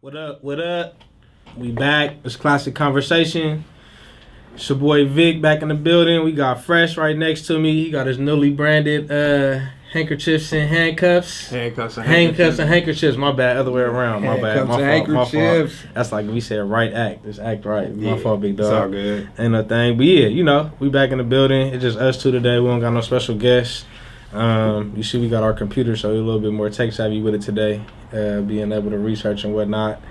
What up? What up? We back. It's Classic Conversation. It's your boy Vic back in the building. We got Fresh right next to me. He got his newly branded handkerchiefs and handcuffs. Handcuffs and handkerchiefs. My bad. Other way around. My bad. My fault. That's like we said right act. It's act right. My fault, big dog. It's all good. Ain't no thing. But yeah, you know, we back in the building. It's just us two today. We don't got no special guests. You see we got our computer, so we're a little bit more tech savvy with it today, being able to research and whatnot.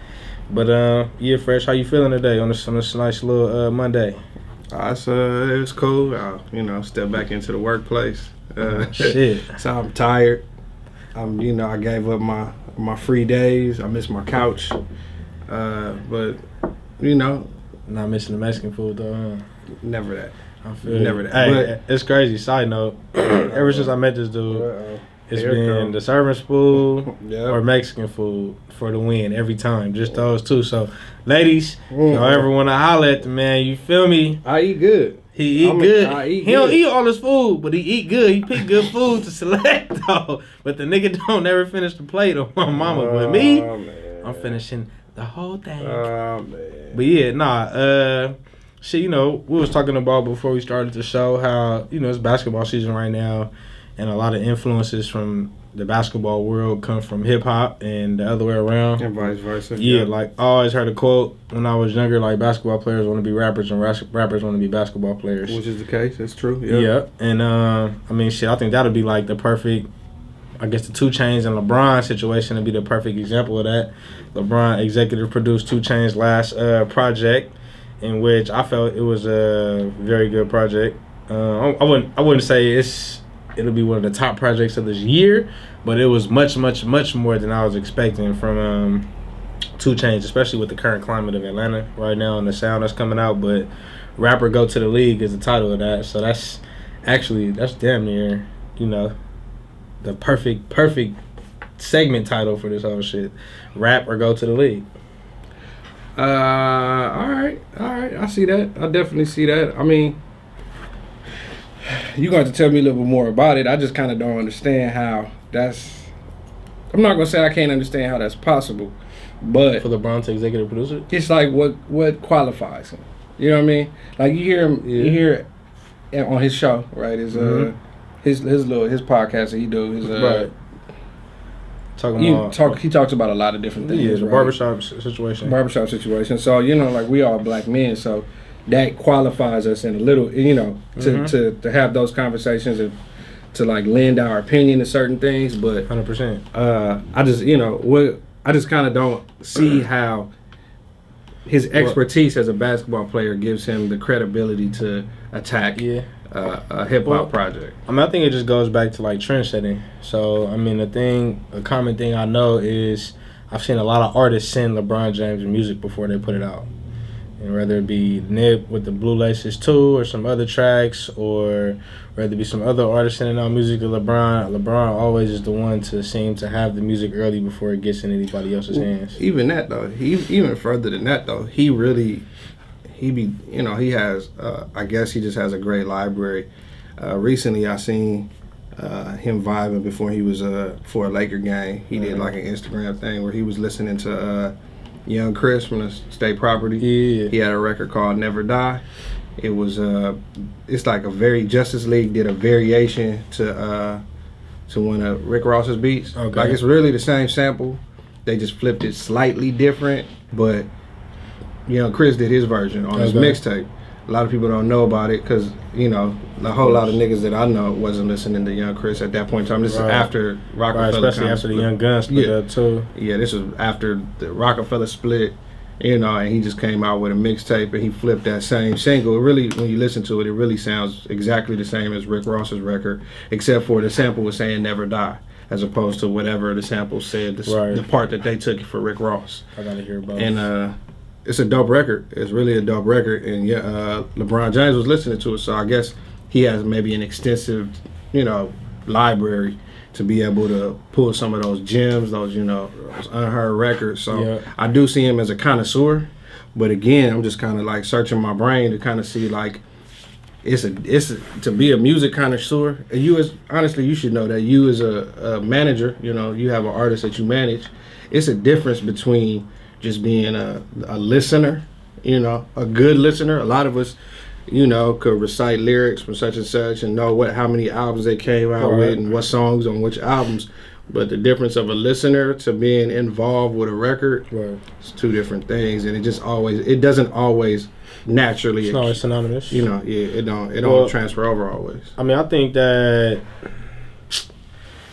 But yeah, Fresh, how you feeling today on this nice little Monday? It's cool. Step back into the workplace. Shit. So I'm tired. I gave up my free days. I miss my couch. But Not missing the Mexican food though, huh? Never that. I feel Never you. that. Hey, it's crazy. Side note, ever since I met this dude, it's been the serving food or Mexican food for the win every time. Just those two. So, ladies, if y'all ever want to holler at the man, you feel me? I eat good. He eat good. He don't eat all his food, but he eat good. He pick good food to select though. But the nigga don't ever finish the plate on my mama. But me, I'm finishing the whole thing. Oh man. But yeah, shit, we was talking about before we started the show how, it's basketball season right now, and a lot of influences from the basketball world come from hip-hop and the other way around. And vice versa. Yeah, like, I always heard a quote when I was younger, like, basketball players want to be rappers and rappers want to be basketball players. Which is the case. That's true. Yeah. And, I think that would be, like, the perfect, I guess the 2 Chainz and LeBron situation would be the perfect example of that. LeBron executive produced 2 Chainz last project, in which I felt it was a very good project. I wouldn't say it'll be one of the top projects of this year, but it was much, much, much more than I was expecting from 2 Chainz, especially with the current climate of Atlanta right now and the sound that's coming out. But Rapper Go to the League is the title of that, so that's damn near, the perfect segment title for this whole shit. Rap or Go to the League. All right. I see that. I definitely see that. I mean, you're going to tell me a little bit more about it. I just kind of don't understand how that's. I'm not going to say I can't understand how that's possible, but For LeBron to executive producer? it's like what qualifies him. You know what I mean? Like you hear him, you hear it on his show, right? His his podcast that he do. His Right. He talks about a lot of different things. Yeah, the right? barbershop situation. So like we all black men, so that qualifies us in a little, to have those conversations and to like lend our opinion to certain things. But 100%. I just kind of don't see how his expertise as a basketball player gives him the credibility to attack a hip hop project. I think it just goes back to like trend setting. So a common thing I know is I've seen a lot of artists send LeBron James music before they put it out. And whether it be Nip with the Blue Laces 2 or some other tracks, or whether it be some other artists sending out music to LeBron always is the one to seem to have the music early before it gets in anybody else's hands. Even that though, even further than that though, he has, I guess he just has a great library. Recently I seen him vibing before he was for a Laker game. He did like an Instagram thing where he was listening to Young Chris from the State Property. Yeah. He had a record called Never Die. It was it's like Justice League did a variation to one of Rick Ross's beats. Okay. Like it's really the same sample. They just flipped it slightly different, but Chris did his version on his mixtape. A lot of people don't know about it because, a whole lot of niggas that I know wasn't listening to Young Chris at that point in time. This is after Rockefeller. Especially after the Young Gun split up too. Yeah, this was after the Rockefeller split, and he just came out with a mixtape and he flipped that same single. It really, when you listen to it, it really sounds exactly the same as Rick Ross's record, except for the sample was saying Never Die, as opposed to whatever the sample said, the part that they took for Rick Ross. I gotta hear both. And it's a dope record. It's really a dope record. And LeBron James was listening to it, so I guess he has maybe an extensive, library to be able to pull some of those gems, those unheard records. So I do see him as a connoisseur, but again, I'm just kind of like searching my brain to kind of see like to be a music connoisseur. And you should know that you as a manager, you have an artist that you manage. It's a difference between just being a listener, you know, a good listener. A lot of us, you know, could recite lyrics from such and such and know how many albums they came out with and what songs on which albums. But the difference of a listener to being involved with a record, it's two different things, and it doesn't always naturally. It's not always synonymous. You know, it don't transfer over always. I mean, I think that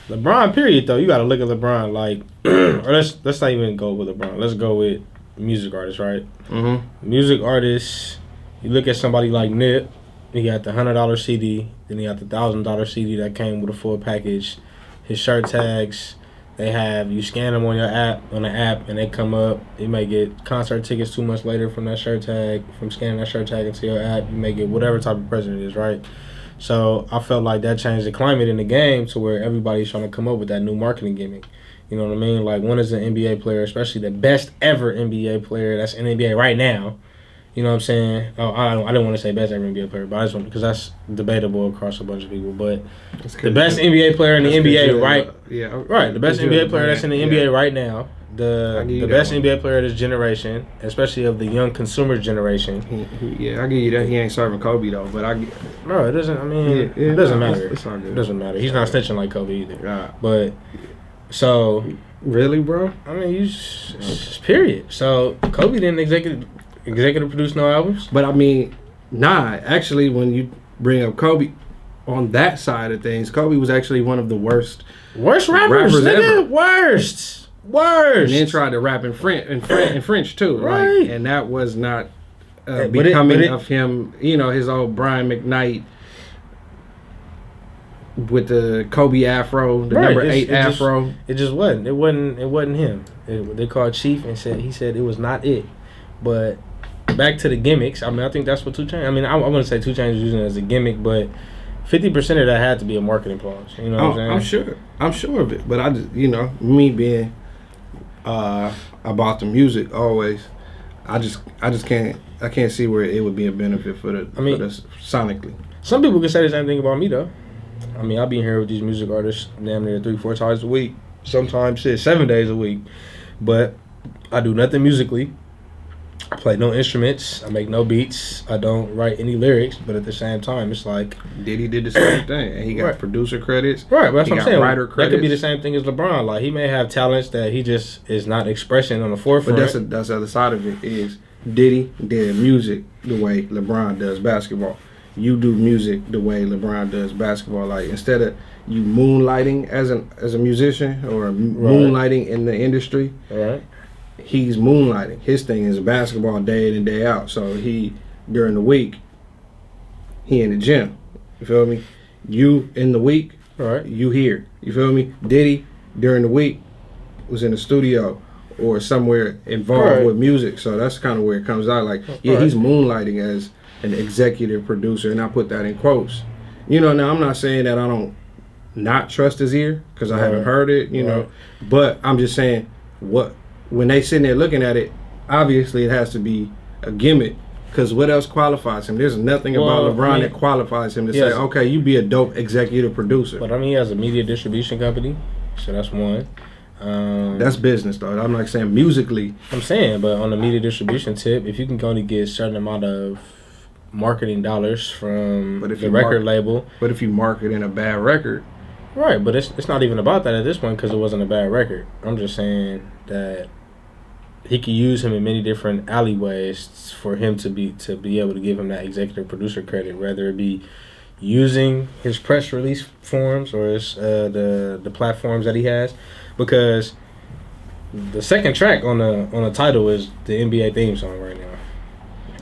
LeBron, period, though, you got to look at LeBron like, or let's not even go with LeBron. Let's go with music artists, right? Mm-hmm. Music artists, you look at somebody like Nip, he got the $100 CD, then he got the $1,000 CD that came with a full package. His shirt tags, you scan them on the app, and they come up. You may get concert tickets 2 months later from scanning that shirt tag into your app. You may get whatever type of present it is, right? So I felt like that changed the climate in the game to where everybody's trying to come up with that new marketing gimmick. You know what I mean? Like, one is an NBA player, especially the best ever NBA player that's in the NBA right now. You know what I'm saying? Oh, I didn't want to say best ever NBA player, but I just want, because that's debatable across a bunch of people. But the best NBA player in the NBA, right? Right. The best NBA player that's in the NBA right now. The best NBA player of this generation, especially of the young consumer generation. I give you that. He ain't serving Kobe though, but no, it doesn't. I mean, it doesn't matter. It's all good. It doesn't matter. He's not snitching like Kobe either. Right. But so really, bro. I mean, period. So Kobe didn't executive produce no albums. But I mean, actually, when you bring up Kobe on that side of things, Kobe was actually one of the worst rappers ever. Worst. And then tried to rap in French too, right? Like, and that was not becoming of him. You know, his old Brian McKnight with the Kobe afro, the number 8 afro. It just wasn't. It wasn't him. They called Chief and he said it was not it. But back to the gimmicks. I mean, I think that's what 2 Chainz. I mean, I wouldn't say 2 Chainz was using it as a gimmick, but 50% of that had to be a marketing clause. You know what I'm saying? I'm sure of it. But I just, you know, me being about the music always, I can't see where it would be a benefit for us sonically. Some people can say the same thing about me though. I mean, I'll be here with these music artists damn near 3-4 times a week, sometimes 7 days a week, but I do nothing musically. I play no instruments. I make no beats. I don't write any lyrics. But at the same time, it's like Diddy did the same thing, and he got producer credits. Right, but that's what I'm saying. Writer credits. That could be the same thing as LeBron. Like, he may have talents that he just is not expressing on the forefront. But that's the other side of it. Is Diddy did music the way LeBron does basketball. You do music the way LeBron does basketball. Like, instead of you moonlighting as a musician or moonlighting in the industry. Right. He's moonlighting. His thing is basketball day in and day out. So during the week, he in the gym. You feel me? You in the week, you here. You feel me? Diddy during the week was in the studio or somewhere involved with music. So that's kind of where it comes out. Like, he's moonlighting as an executive producer, and I put that in quotes. You know, now I'm not saying that I don't not trust his ear because I haven't heard it. You know, but I'm just saying when they sitting there looking at it, obviously it has to be a gimmick, because what else qualifies him? There's nothing about LeBron that qualifies him to say, okay, you be a dope executive producer. But I mean, he has a media distribution company, so that's one. That's business, though. I'm not saying musically. I'm saying, but on the media distribution tip, if you can only get a certain amount of marketing dollars from the record label. But if you market in a bad record. Right, but it's not even about that at this point, because it wasn't a bad record. I'm just saying that he could use him in many different alleyways for him to be able to give him that executive producer credit, whether it be using his press release forms or his the platforms that he has, because the second track on the title is the NBA theme song right now.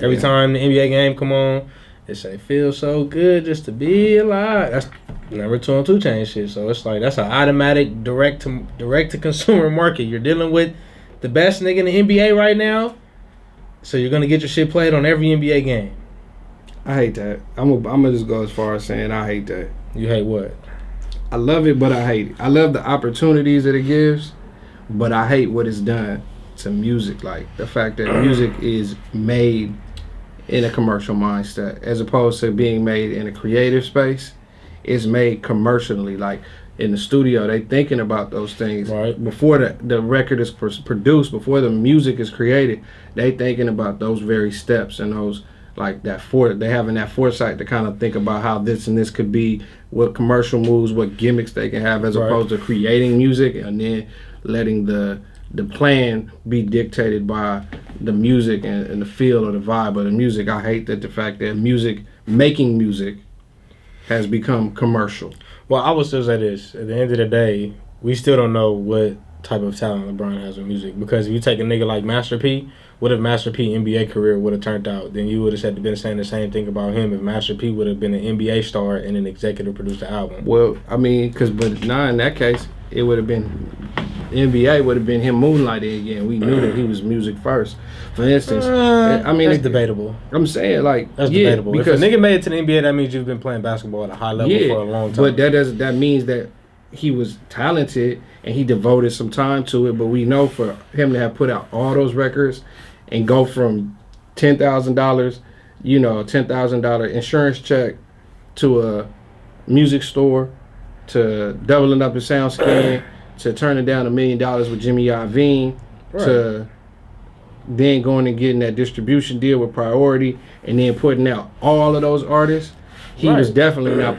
Every time the NBA game come on, it say "Feel so good just to be alive." That's number 2 on 2 Chainz shit. So it's like that's an automatic direct to consumer market. You're dealing with the best nigga in the NBA right now, so you're gonna get your shit played on every NBA game. I hate that. I'm gonna just go as far as saying I hate that. You hate what? I love it, but I hate it. I love the opportunities that it gives, but I hate what it's done to music. Like the fact that music is made in a commercial mindset as opposed to being made in a creative space. It's made commercially. Like in the studio. They thinking about those things Right. before the record is produced, before the music is created. They thinking about those very steps and those like that they having that foresight to kind of think about how this and this could be, what commercial moves, what gimmicks they can have, as Right. opposed to creating music and then letting the plan be dictated by the music and the feel or the vibe of the music. I hate that the fact that making music has become commercial. Well, I would still say this. At the end of the day, we still don't know what type of talent LeBron has with music. Because if you take a nigga like Master P, what if Master P NBA career would have turned out? Then you would have been saying the same thing about him if Master P would have been an NBA star and an executive produced the album. Well, I mean, but in that case, it would have been NBA would have been him moonlighting again. We knew that he was music first. For instance, I mean, that's debatable. I'm saying like That's yeah, debatable. because if a nigga made it to the NBA, that means you've been playing basketball at a high level for a long time. But that means that he was talented and he devoted some time to it. But we know for him to have put out all those records and go from $10,000, $10,000 insurance check to a music store to doubling up his sound scan to turning down $1 million with Jimmy Iovine to then going and getting that distribution deal with Priority and then putting out all of those artists. He was definitely not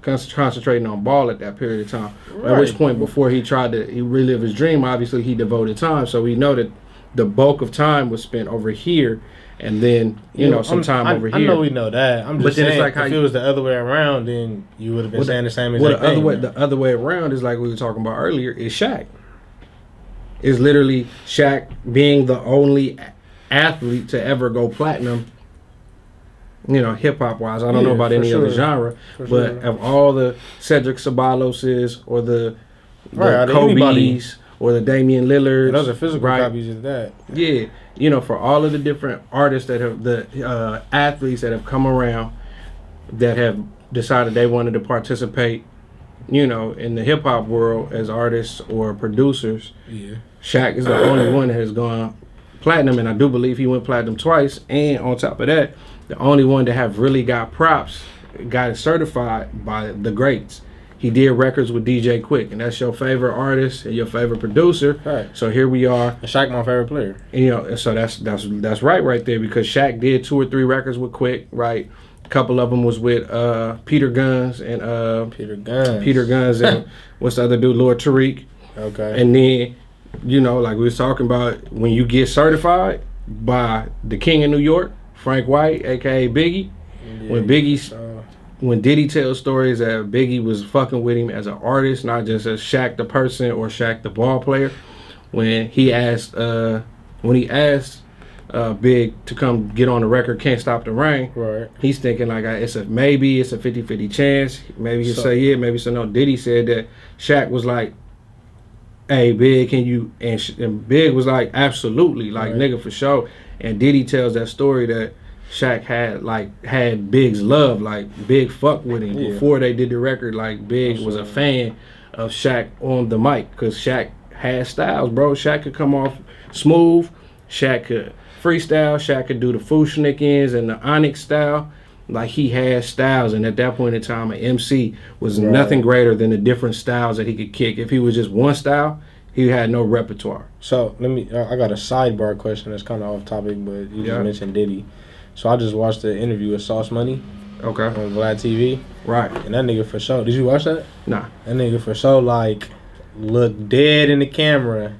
concentrating on ball at that period of time. At which point, before he tried to relive his dream, obviously he devoted time. So we know that the bulk of time was spent over here, and then some time over here. I know we know that. I'm just saying, like if it was the other way around, then you would have been saying the same exact thing. The other way around is like we were talking about earlier. Is Shaq? Is literally Shaq being the only athlete to ever go platinum. Hip hop wise, I don't know about any other genre, but of all the Cedric Ceballos or the Kobe's or the Damian Lillards, those are physical copies of that. Yeah, for all of the different artists that have the athletes that have come around that have decided they wanted to participate, in the hip hop world as artists or producers. Yeah, Shaq is the only one that has gone platinum, and I do believe he went platinum twice. And on top of that, the only one to have really got props, got it certified by the greats. He did records with DJ Quick, and that's your favorite artist and your favorite producer. Right. So here we are. Shaq, my favorite player. And, so that's right there, because Shaq did 2 or 3 records with Quick, right? A couple of them was with Peter Guns and what's the other dude, Lord Tariq. Okay. And then, like we was talking about, when you get certified by the King of New York, Frank White, aka Biggie, when Diddy tells stories that Biggie was fucking with him as an artist, not just as Shaq the person or Shaq the ball player, when he asked Big to come get on the record Can't Stop the Rain, right? He's thinking like it's a 50-50 chance. Maybe he'll say yeah, maybe so no. Diddy said that Shaq was like, hey Big, can you, and Big was like, absolutely, like nigga for sure. And Diddy tells that story that Shaq had Big's love, like Big fucked with him before they did the record. Like Big was a fan of Shaq on the mic, because Shaq had styles, bro. Shaq could come off smooth, Shaq could freestyle, Shaq could do the Fushnikins and the Onyx style. Like he had styles, and at that point in time, an MC was nothing greater than the different styles that he could kick. If he was just one style, he had no repertoire. So I got a sidebar question that's kind of off topic, but you just mentioned Diddy. So I just watched the interview with Sauce Money. Okay. On Vlad TV. Right. And that nigga for sure. Did you watch that? Nah. That nigga for sure looked dead in the camera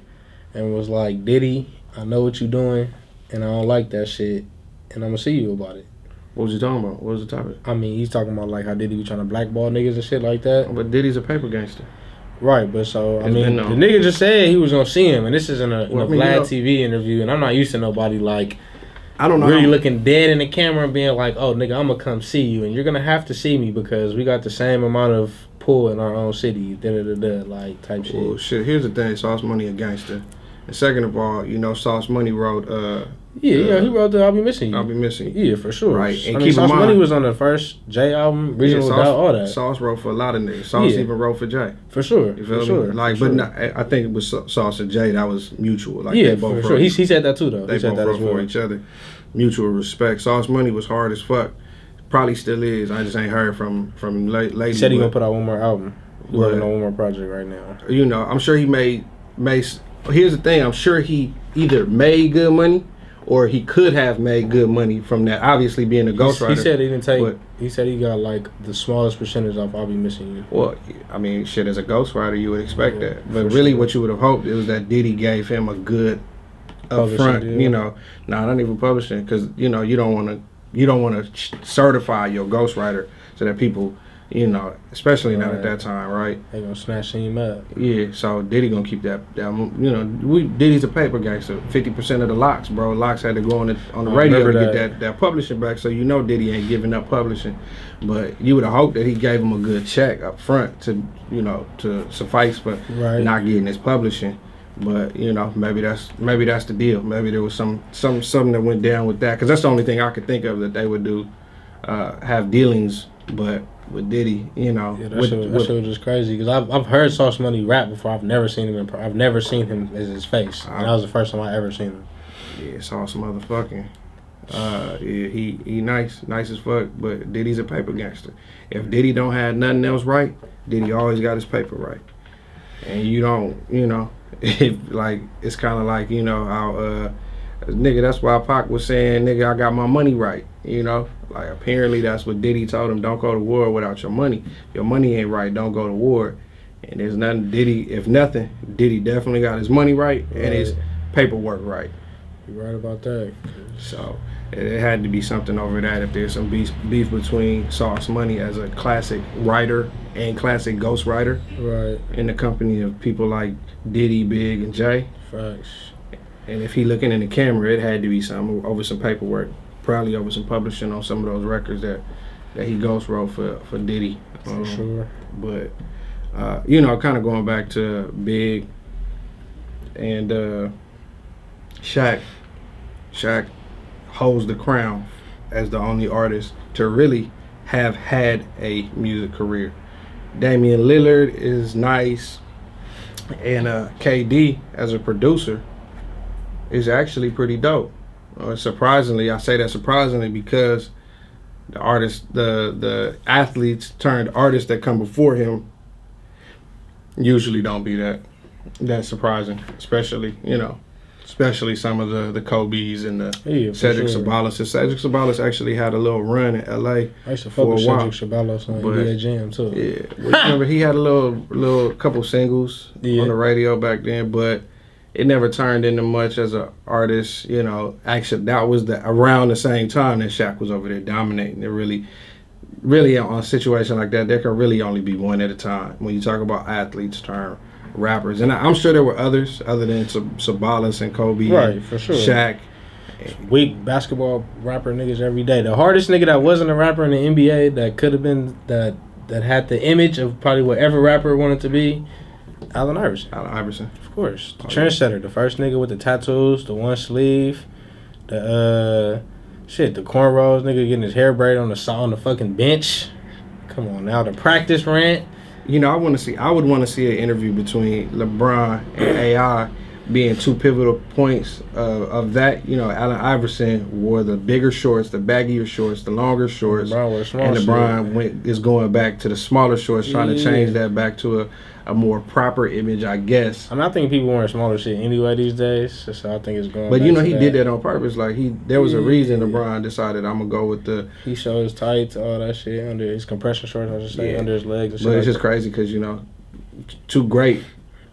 and was like, Diddy, I know what you doing and I don't like that shit and I'm gonna see you about it. What was he talking about? What was the topic? I mean, he's talking about like how Diddy be trying to blackball niggas and shit like that. But Diddy's a paper gangster. Right, but so, the nigga just said he was gonna see him, and this is in a Vlad TV interview, and I'm not used to nobody I don't know, really looking dead in the camera and being like, oh nigga, I'm gonna come see you, and you're gonna have to see me because we got the same amount of pull in our own city, like type shit. Well, shit, here's the thing, Sauce Money a gangster. And second of all, Sauce Money wrote he wrote the I'll Be Missing You. I'll Be Missing You. Yeah, for sure. Right. And keep Sauce Money was on the first J album, Reasonable Doubt, all that. Sauce wrote for a lot of niggas. Sauce even wrote for Jay. For sure. You feel me? Sure. I think it was Sauce and Jay, that was mutual. Like, they both for sure. He said that too, though. They both wrote for each other. Mutual respect. Sauce Money was hard as fuck. Probably still is. I just ain't heard from lately. He said he gonna put out one more album. He's working on one more project right now. You know, I'm sure he made. Here's the thing. I'm sure he either made good money or he could have made good money from that. Obviously, being a ghostwriter. He said he didn't take. He said he got like the smallest percentage off "I'll Be Missing You." Well, I mean, shit. As a ghostwriter, you would expect that, but really, what you would have hoped is that Diddy gave him a good upfront. You know, not even publishing, because you know you don't want to certify your ghostwriter so that people. You know, especially not at that time, right? They gonna snatch him up. Yeah, so Diddy gonna keep that. You know, Diddy's a paper gangster. 50% of the locks, bro. Locks had to go on the radio to get that publishing back. So you know Diddy ain't giving up publishing, but you would have hoped that he gave him a good check up front to suffice for not getting his publishing. But you know, maybe that's the deal. Maybe there was something that went down with that, because that's the only thing I could think of that they would do, have dealings, but. With Diddy, you know, that shit was just crazy, because I've heard Sauce Money rap before. I've never seen him. I've never seen him as his face. And that was the first time I ever seen him. Yeah, Sauce motherfucking. Yeah, he nice as fuck. But Diddy's a paper gangster. If Diddy don't have nothing else right, Diddy always got his paper right. And you don't, you know, it's kind of like, you know, how nigga. That's why Pac was saying, nigga, I got my money right. You know, like apparently that's what Diddy told him. Don't go to war without your money. Your money ain't right. Don't go to war. And there's nothing. If nothing, Diddy definitely got his money right and his paperwork right. You're right about that. So it had to be something over that. If there's some beef between Sauce Money as a classic writer and classic ghostwriter, right, in the company of people like Diddy, Big, and Jay. Facts. And if he looking in the camera, it had to be something over some paperwork. Probably over some publishing on some of those records that he ghost wrote for Diddy. For sure. But, you know, kind of going back to Big and Shaq. Shaq holds the crown as the only artist to really have had a music career. Damian Lillard is nice. And KD, as a producer, is actually pretty dope. Surprisingly, I say that surprisingly because the artists, the athletes turned artists that come before him usually don't be that surprising. Especially some of the Kobe's and the Cedric Sabalas. Cedric Sabalas actually had a little run in LA. I used to fuck with Cedric Sabalas on NBA Jam too. Yeah, remember he had a little couple singles on the radio back then, but it never turned into much as an artist, you know. Actually, that was around the same time that Shaq was over there dominating. It really on a situation like that, there can really only be one at a time. When you talk about athletes turn rappers, and I'm sure there were others other than Sabalas and Kobe, right? For sure. Shaq. Weak basketball rapper niggas every day. The hardest nigga that wasn't a rapper in the NBA that could have been that had the image of probably what every rapper wanted to be. Allen Iverson. Of course. The trendsetter. The first nigga with the tattoos, the one sleeve, the cornrows, nigga getting his hair braided on the fucking bench. Come on now, the practice rant. You know, I would want to see an interview between LeBron and AI being two pivotal points of that. You know, Allen Iverson wore the bigger shorts, the baggier shorts, the longer shorts, and LeBron is going back to the smaller shorts, trying to change that back to a more proper image, I guess. I mean, I think people wearing smaller shit anyway these days, so I think it's going. But you know, he did that on purpose. Like there was a reason LeBron decided I'm gonna go with the. He showed his tights, all that shit under his compression shorts. I should say under his legs. And shit but it's just crazy because you know, too great,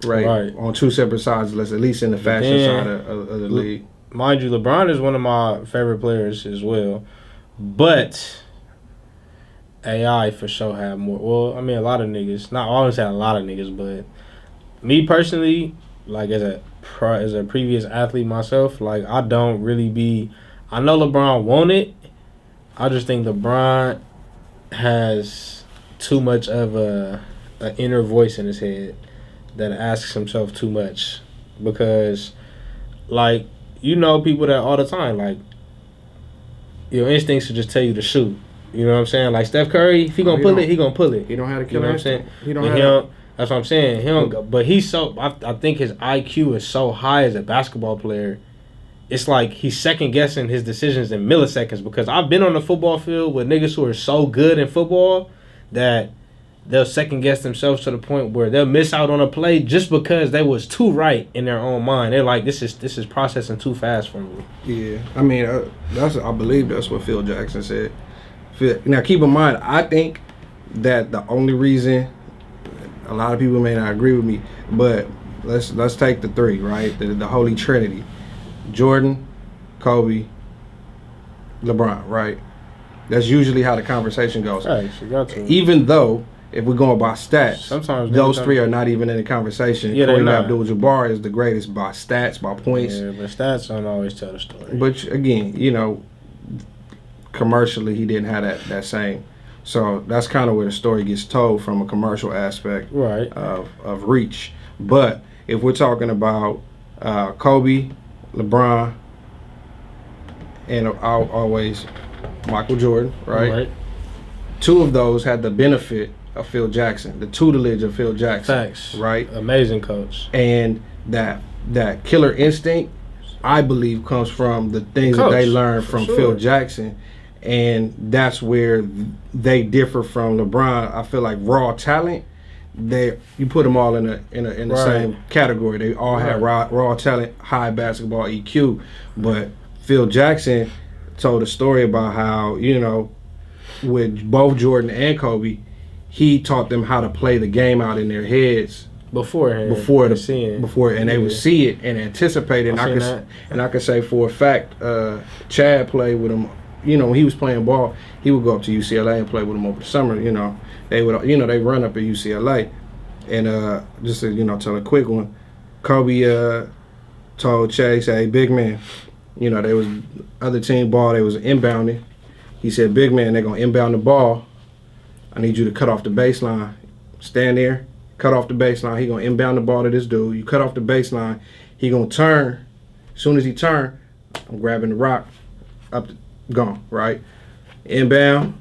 right? On two separate sides, at least in the fashion side of the league. Mind you, LeBron is one of my favorite players as well, but AI for sure have more. Well, I mean, a lot of niggas. Not always had a lot of niggas, but me personally, like as a previous athlete myself, like I don't really be. I know LeBron won it. I just think LeBron has too much of an inner voice in his head that asks himself too much, because, like, you know, people that all the time, like, your instincts should just tell you to shoot. You know what I'm saying? Like Steph Curry, if he gonna pull it, he gonna pull it. He don't have to kill. You know what I'm saying? That's what I'm saying. He don't. But he's so. I think his IQ is so high as a basketball player. It's like he's second guessing his decisions in milliseconds. Because I've been on the football field with niggas who are so good in football that they'll second guess themselves to the point where they'll miss out on a play just because they was too right in their own mind. They're like, this is processing too fast for me. Yeah, I mean, I believe that's what Phil Jackson said. Now, keep in mind, I think that the only reason a lot of people may not agree with me, but let's take the three, right? The Holy Trinity: Jordan, Kobe, LeBron, right? That's usually how the conversation goes. Right, you got to. Even though, if we're going by stats, sometimes those three are not even in the conversation. Yeah, Kareem Abdul-Jabbar is the greatest by stats, by points. Yeah, but stats don't always tell the story. But again, commercially, he didn't have that same. So that's kind of where the story gets told from a commercial aspect, right, of reach. But if we're talking about Kobe, LeBron, and always Michael Jordan, right? Two of those had the benefit of Phil Jackson, the tutelage of Phil Jackson. Facts. Right? Amazing coach. And that killer instinct, I believe, comes from the things that they learned from Phil Jackson. And that's where they differ from LeBron. I feel like raw talent, you put them all in the same category. They all had raw talent, high basketball EQ. But Phil Jackson told a story about how, with both Jordan and Kobe, he taught them how to play the game out in their heads beforehand, and they would see it and anticipate it. And I could say for a fact, Chad played with him. When he was playing ball, he would go up to UCLA and play with him over the summer. They would, they run up at UCLA, and just to tell a quick one, Kobe told Chad, he said, "Hey, big man, they was other team ball, they was inbounding. He said, big man, they're gonna inbound the ball. I need you to cut off the baseline. Stand there, cut off the baseline. He gonna inbound the ball to this dude. You cut off the baseline. He gonna turn. As soon as he turn, I'm grabbing the rock, gone, right? Inbound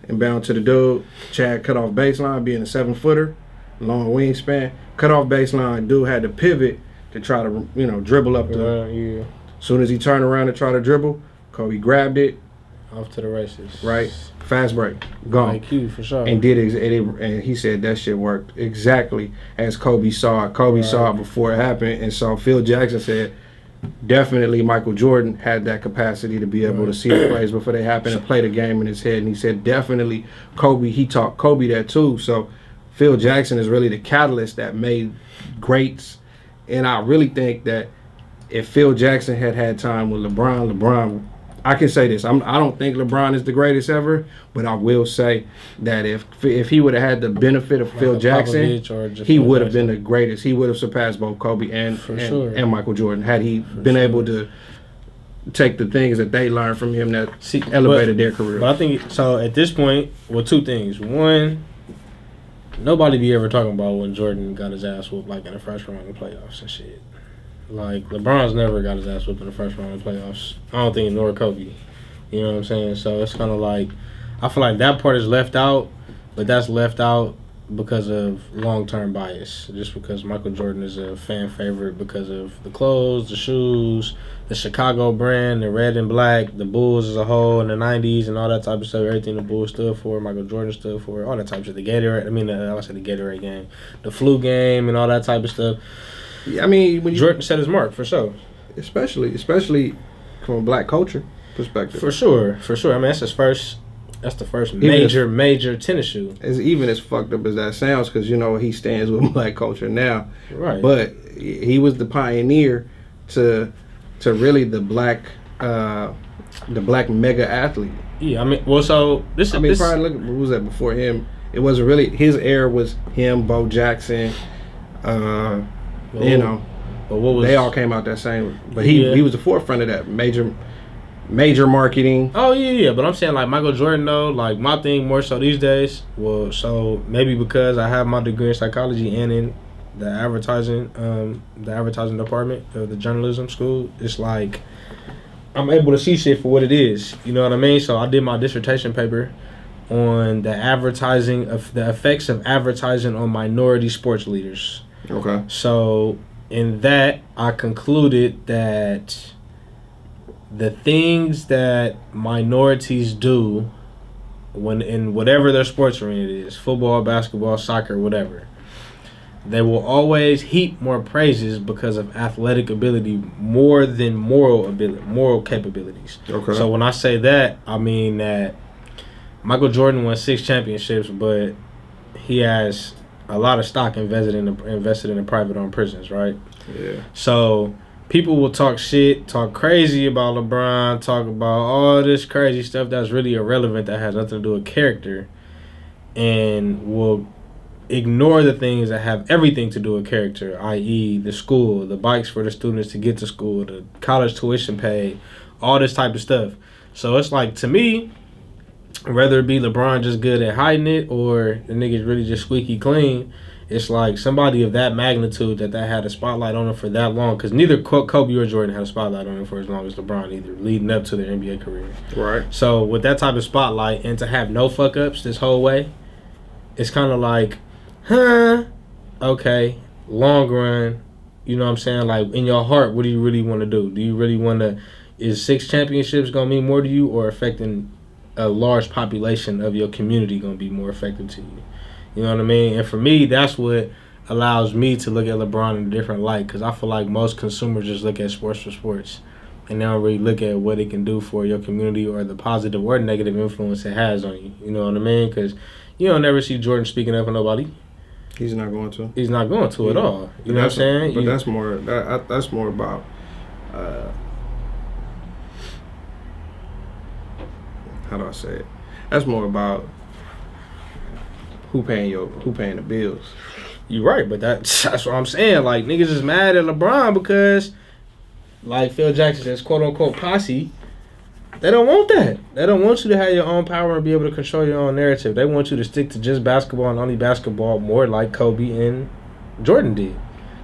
to the dude. Chad cut off baseline, being a 7-footer, long wingspan. Cut off baseline. Dude had to pivot to try to dribble up the. As soon as he turned around to try to dribble, Kobe grabbed it. Off to the races. Right. Fast break. Gone. IQ for sure. And and he said that shit worked exactly as Kobe saw it. Kobe saw it before it happened. And so Phil Jackson said, definitely Michael Jordan had that capacity to be able to see the plays before they happen and play the game in his head. And he said definitely Kobe, he taught Kobe that too. So Phil Jackson is really the catalyst that made greats. And I really think that if Phil Jackson had time with LeBron, I can say this. I don't think LeBron is the greatest ever, but I will say that if he would have had the benefit of Phil Jackson, he would have been the greatest. He would have surpassed both Kobe and Michael Jordan had he been able to take the things that they learned from him that elevated their career. But I think so. At this point, two things. One, nobody be ever talking about when Jordan got his ass whooped like in the first round of the playoffs and shit. Like, LeBron's never got his ass whooped in the first round of the playoffs. I don't think nor Kobe. You know what I'm saying? So it's kind of like, I feel like that part is left out, but that's left out because of long-term bias. Just because Michael Jordan is a fan favorite because of the clothes, the shoes, the Chicago brand, the red and black, the Bulls as a whole in the 90s and all that type of stuff. Everything the Bulls stood for, Michael Jordan stood for, all that type of shit. The Gatorade, I said the Gatorade game. The flu game and all that type of stuff. Yeah, I mean, when Jordan set his mark for sure, especially from a black culture perspective. For sure. I mean, that's the first major tennis shoe. Even as fucked up as that sounds, because he stands with black culture now. Right. But he was the pioneer to really the black mega athlete. Yeah, I mean, well, so this. Probably look at who was that before him. It wasn't really his era. Was him, Bo Jackson. But what was, they all came out that same, but he was the forefront of that major marketing. Oh yeah, but I'm saying like Michael Jordan though, like my thing more so these days. Well, so maybe because I have my degree in psychology and in the advertising department of the journalism school, it's like I'm able to see shit for what it is. You know what I mean? So I did my dissertation paper on the effects of advertising on minority sports leaders. Okay. So in that, I concluded that the things that minorities do when in whatever their sports arena it is, football, basketball, soccer, whatever, they will always heap more praises because of athletic ability more than moral capabilities. Okay. So when I say that, I mean that Michael Jordan won 6 championships, but he has a lot of stock invested in the private-owned prisons, right? Yeah. So people will talk shit, talk crazy about LeBron, talk about all this crazy stuff that's really irrelevant that has nothing to do with character, and will ignore the things that have everything to do with character, i.e. the school, the bikes for the students to get to school, the college tuition paid, all this type of stuff. So it's like, to me, whether it be LeBron just good at hiding it or the nigga's really just squeaky clean, it's like somebody of that magnitude that had a spotlight on him for that long, because neither Kobe or Jordan had a spotlight on him for as long as LeBron either, leading up to their NBA career. Right. So with that type of spotlight and to have no fuck-ups this whole way, it's kind of like, okay, long run, you know what I'm saying? Like, in your heart, what do you really want to do? Do you really want to, is 6 championships going to mean more to you, or affecting a large population of your community going to be more effective to you? You know what I mean? And for me, that's what allows me to look at LeBron in a different light, because I feel like most consumers just look at sports for sports, and they don't really look at what it can do for your community or the positive or negative influence it has on you. You know what I mean? Because you don't never see Jordan speaking up for nobody. He's not going to. He's not going to at all. You know what I'm saying? But that's more about how do I say it? That's more about who paying the bills. You're right, but that's what I'm saying. Like, niggas is mad at LeBron because, like Phil Jackson says, quote unquote posse. They don't want that. They don't want you to have your own power and be able to control your own narrative. They want you to stick to just basketball and only basketball, more like Kobe and Jordan did.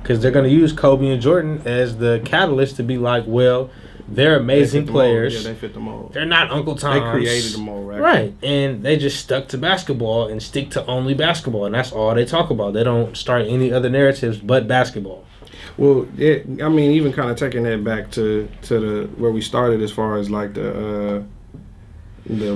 Because they're going to use Kobe and Jordan as the catalyst to be like, well, they're amazing players. Yeah, they fit the mold. They're not Uncle Tom's. They created the mold, right? Right. And they just stuck to basketball and stick to only basketball. And that's all they talk about. They don't start any other narratives but basketball. Well, I mean, even kind of taking that back to the where we started, as far as like the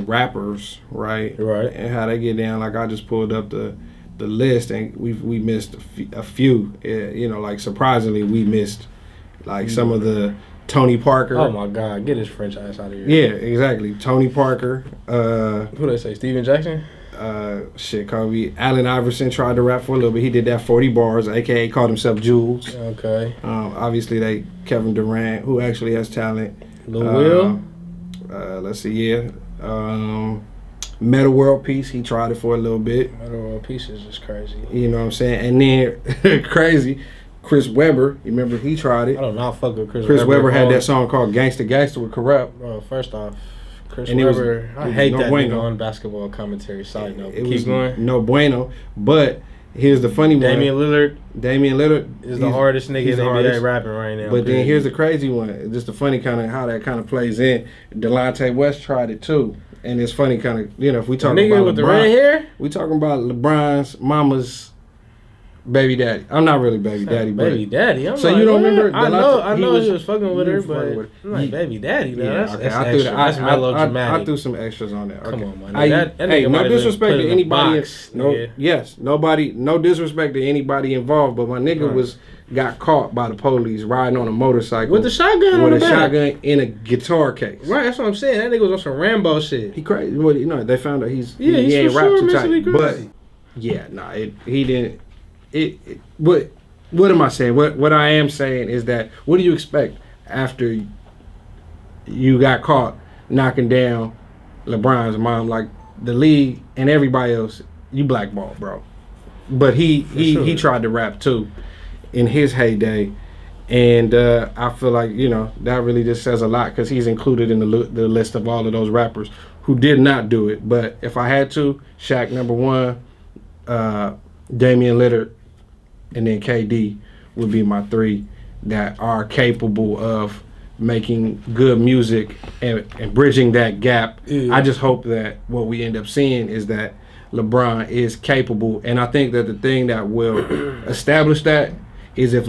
rappers, right? Right. And how they get down. Like, I just pulled up the list, and we missed a few. You know, like, surprisingly, we missed like some of the Tony Parker. Oh my God, get his French ass out of here. Yeah, exactly. Tony Parker. Who they say? Steven Jackson. Kobe. Allen Iverson tried to rap for a little bit. He did that 40 bars, aka called himself Jules. Okay. Obviously, Kevin Durant, who actually has talent. Lil Will. Let's see, yeah. Meta World Peace, he tried it for a little bit. Meta World Peace is just crazy. You know what I'm saying? And then, crazy, Chris Webber, you remember he tried it. I don't know, fuck with Chris Webber. Chris Webber had that song called Gangsta Gangsta with Corrupt. First off, Chris and Webber, I hate that bueno. nigga on basketball commentary. Side note, It keep was going. No bueno, but here's the funny Damian one. Damian Lillard is the hardest nigga in the NBA rapping right now. But then here's the crazy one. Just the funny kind of how that kind of plays in. Delonte West tried it too. And it's funny kind of, you know, if we talking nigga about with LeBron, the red hair? We talking about LeBron's mama's baby daddy. I'm not really baby daddy, but baby daddy. I'm so like, you don't what? remember? I know he was fucking with her, but with I'm like, baby daddy. Though. Yeah, That's extra. That's melodramatic. I threw some extras on there. Okay. Come on, man. Hey, no disrespect to anybody. No disrespect to anybody involved, but my nigga got caught by the police riding on a motorcycle with a shotgun on the back. Shotgun in a guitar case. Right, that's what I'm saying. That nigga was on some Rambo shit. He crazy. Well, you know, they found out he ain't for rap sure too tight. crazy. But yeah, nah, he didn't. What am I saying? What I am saying is that what do you expect after you got caught knocking down LeBron's mom? Like, the league and everybody else, you blackballed, bro. But he tried to rap too in his heyday, and I feel like, you know, that really just says a lot, because he's included in the list of all of those rappers who did not do it. But if I had to, Shaq number 1, Damian Lillard, and then KD would be my 3 that are capable of making good music and bridging that gap. Yeah. I just hope that what we end up seeing is that LeBron is capable, and I think that the thing that will establish that is if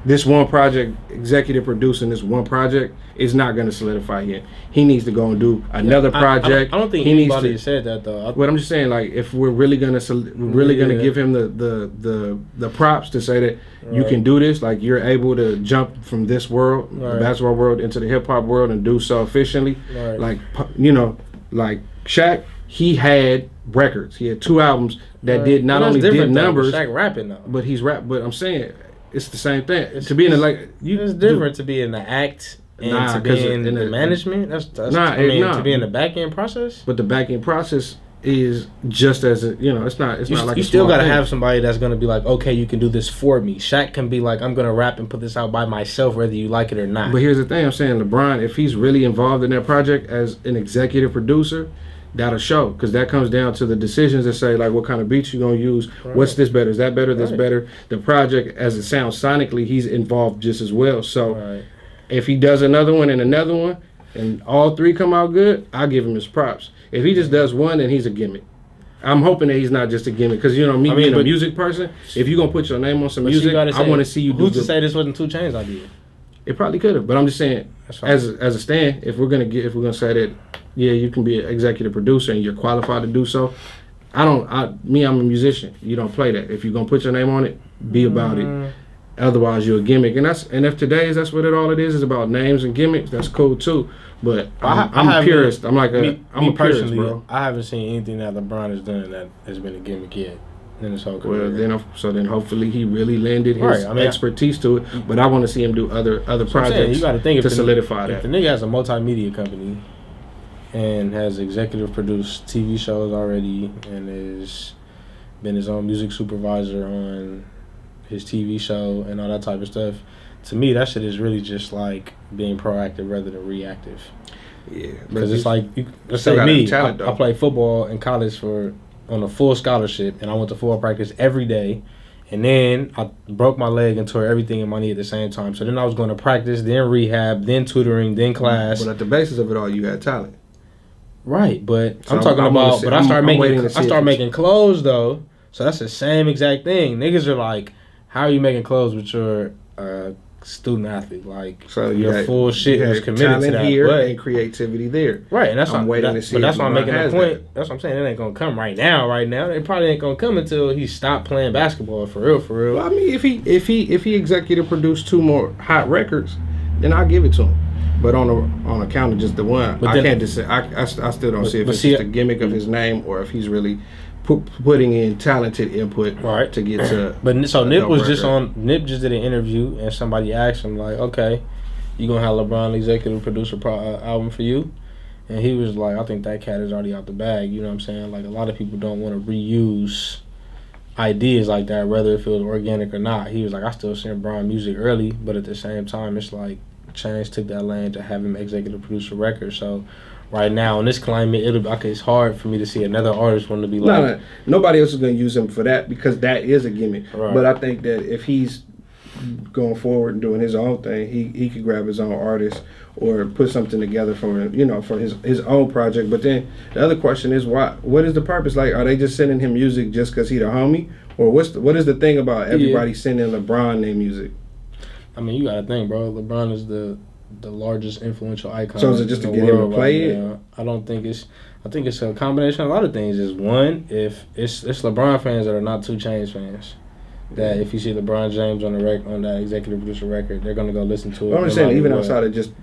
this one project, executive producing this one project is not going to solidify him. He needs to go and do another project. I don't think he anybody needs to, said that though. What I'm just saying, like, if we're really gonna give him the props to say that you can do this, like you're able to jump from this world, the basketball world, into the hip hop world and do so efficiently. Like, you know, like Shaq, he had records. He had 2 albums that did not only did numbers. Shaq rapping though, but he's rap. But I'm saying it's the same thing. To be in the it's different to be in the act. And to be in the management, to be in the back end process. But the back end process is just as it's not like you still gotta have somebody that's gonna be like, okay, you can do this for me. Shaq can be like, I'm gonna rap and put this out by myself, whether you like it or not. But here's the thing, I'm saying LeBron, if he's really involved in that project as an executive producer, that'll show, because that comes down to the decisions that say like what kind of beats you're gonna use, what's this better, is that better, this better. The project as it sounds sonically, he's involved just as well. So. If he does another one, and all 3 come out good, I'll give him his props. If he just does one, then he's a gimmick. I'm hoping that he's not just a gimmick, because me being a music person, if you're gonna put your name on some music, I want to see you do. Who's to say this wasn't 2 Chainz idea? It probably could have, but I'm just saying, as a stand, if we're gonna say that, yeah, you can be an executive producer and you're qualified to do so. I'm a musician. You don't play that. If you're gonna put your name on it, be about it. Otherwise, you're a gimmick, and if today's that's what it is about names and gimmicks. That's cool too. But I'm a purist. I'm like I'm a purist, bro. I haven't seen anything that LeBron has done that has been a gimmick yet in his whole career. Well, then hopefully he really lended his expertise to it. But I want to see him do other projects. You got to think to solidify that. If the nigga has a multimedia company and has executive produced TV shows already and has been his own music supervisor on his TV show and all that type of stuff, to me that shit is really just like being proactive rather than reactive. Yeah, because it's like, let's say me, I played football in college on a full scholarship, and I went to football practice every day, and then I broke my leg and tore everything in my knee at the same time. So then I was going to practice, then rehab, then tutoring, then class. But at the basis of it all, you had talent. Right, but so I started making clothes though, so that's the same exact thing. Niggas are like, how are you making clothes with your student athlete? Like, so your full shit was committed to that. Here and creativity there. Right, and that's I'm waiting to see. But that's why I'm making a point. That's what I'm saying. It ain't gonna come right now. It probably ain't gonna come until he stopped playing basketball for real. Well, I mean, if he executive produced 2 more hot records, then I'll give it to him. But on account of just the one, I can't just say. I still don't see if it's just a gimmick of his name or if he's really putting in talented input to get to. But so Nip was just on. Nip just did an interview and somebody asked him like, "Okay, you gonna have LeBron executive producer album for you?" And he was like, "I think that cat is already out the bag." You know what I'm saying? Like, a lot of people don't want to reuse ideas like that, whether it feels organic or not. He was like, "I still send LeBron music early, but at the same time, it's like Chainz took that lane to have him executive produce a record." So right now in this climate, it's hard for me to see another artist want to be like. No, nobody else is going to use him for that because that is a gimmick. Right. But I think that if he's going forward and doing his own thing, he could grab his own artist or put something together for his own project. But then the other question is, what is the purpose? Like, are they just sending him music just because he the homie, or what is the thing about everybody sending LeBron their music? I mean, you got to think, bro. LeBron is the largest influential icon. So is it just to get him to play it? I don't think it's. I think it's a combination of a lot of things. Is one, if it's LeBron fans that are not 2 Chainz fans, that if you see LeBron James on that executive producer record, they're gonna go listen to it. I'm saying even outside of just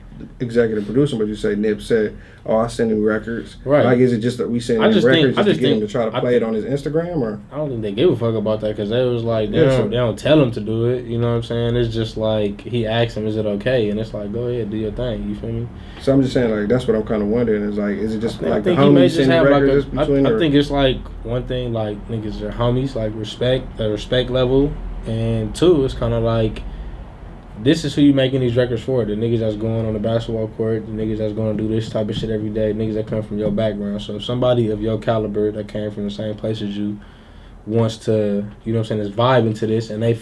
executive producing, but you say Nip said, "Oh, I send him records." Right? Like, is it just that we send him records just to get him to try to play it on his Instagram, or? I don't think they give a fuck about that because they was like they don't tell him to do it. You know what I'm saying? It's just like he asked him, "Is it okay?" And it's like, "Go ahead, do your thing." You feel me? So I'm just saying, like, that's what I'm kind of wondering is like, is it just like the homies sending records between? I think it's like one thing, like niggas are homies, like respect level, and 2, it's kind of like, this is who you making these records for. The niggas that's going on the basketball court, the niggas that's going to do this type of shit every day, niggas that come from your background. So if somebody of your caliber that came from the same place as you wants to, you know what I'm saying, is vibing to this, and they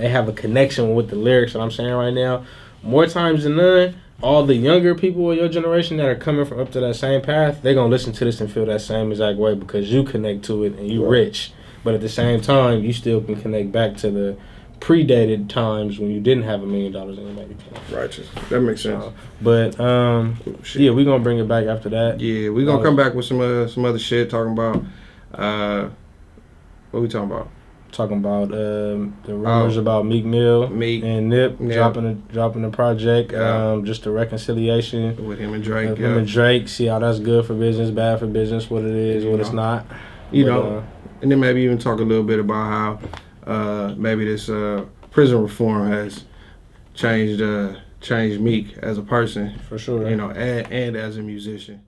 have a connection with the lyrics that I'm saying right now, more times than none, all the younger people of your generation that are coming from up to that same path, they're going to listen to this and feel that same exact way because you connect to it and you rich. But at the same time, you still can connect back to the predated times when you didn't have $1 million in your bank account. Righteous. That makes sense. But yeah, we're gonna bring it back after that. Yeah, we're gonna come back with some other shit talking about what we talking about? Talking about the rumors about Meek Mill and Nip dropping the project. Just the reconciliation with him and Drake. Him and Drake. See how that's good for business, bad for business. What it is, what it's not. You know, and then maybe even talk a little bit about how maybe this prison reform has changed Meek as a person. For sure. You know, and as a musician.